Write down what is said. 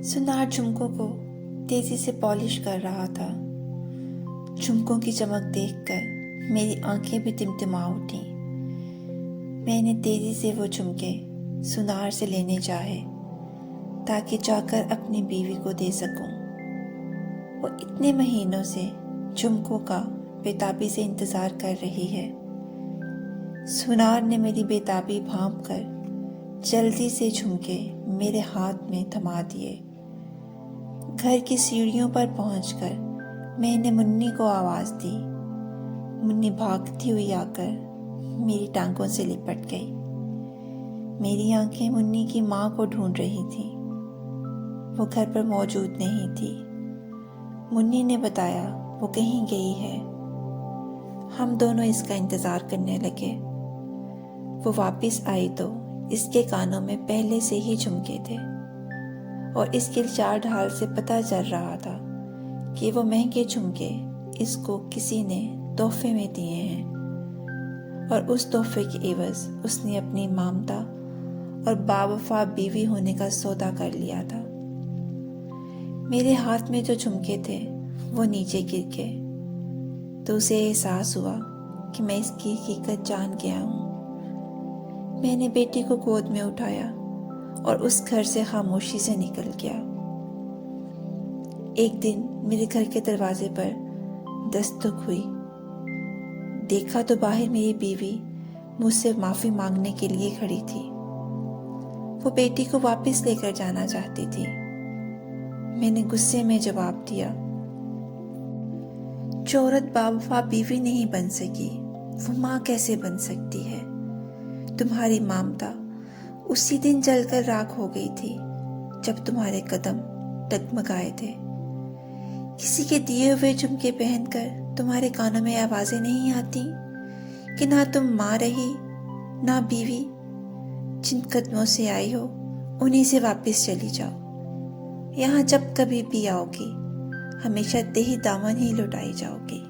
सुनार झुमकों को तेजी से पॉलिश कर रहा था। झुमकों की चमक देखकर मेरी आंखें भी टिमटिमा उठीं। मैंने तेजी से वो झुमके सुनार से लेने चाहे ताकि जाकर अपनी बीवी को दे सकूं। वो इतने महीनों से झुमकों का बेताबी से इंतज़ार कर रही है। सुनार ने मेरी बेताबी भांप कर जल्दी से झुमके मेरे हाथ में थमा दिए। घर की सीढ़ियों पर पहुंचकर मैंने मुन्नी को आवाज़ दी। मुन्नी भागती हुई आकर मेरी टांगों से लिपट गई। मेरी आंखें मुन्नी की माँ को ढूंढ रही थीं। वो घर पर मौजूद नहीं थी। मुन्नी ने बताया वो कहीं गई है। हम दोनों इसका इंतज़ार करने लगे। वो वापस आई तो इसके कानों में पहले से ही झुमके थे और इसके चाल ढाल से पता चल रहा था कि वो महंगे झुमके इसको किसी ने तोहफे में दिए हैं और उस तोहफे के एवज उसने अपनी ममता और बावफा बीवी होने का सौदा कर लिया था। मेरे हाथ में जो झुमके थे वो नीचे गिर गए तो उसे एहसास हुआ कि मैं इसकी हकीकत जान गया हूँ। मैंने बेटी को गोद में उठाया और उस घर से खामोशी से निकल गया। एक दिन मेरे घर के दरवाजे पर दस्तक हुई। देखा तो बाहर मेरी बीवी मुझसे माफ़ी मांगने के लिए खड़ी थी। वो बेटी को वापस लेकर जाना चाहती थी। मैंने गुस्से में जवाब दिया, जो औरत बावफा बीवी नहीं बन सकी वो माँ कैसे बन सकती है? तुम्हारी ममता उसी दिन जलकर राख हो गई थी जब तुम्हारे कदम डगमगाए थे। किसी के दिए हुए झुमके पहनकर तुम्हारे कानों में आवाजें नहीं आती कि ना तुम माँ रही ना बीवी। जिन कदमों से आई हो उन्हीं से वापस चली जाओ। यहाँ जब कभी भी आओगी हमेशा तेही दामन ही लुटाई जाओगी।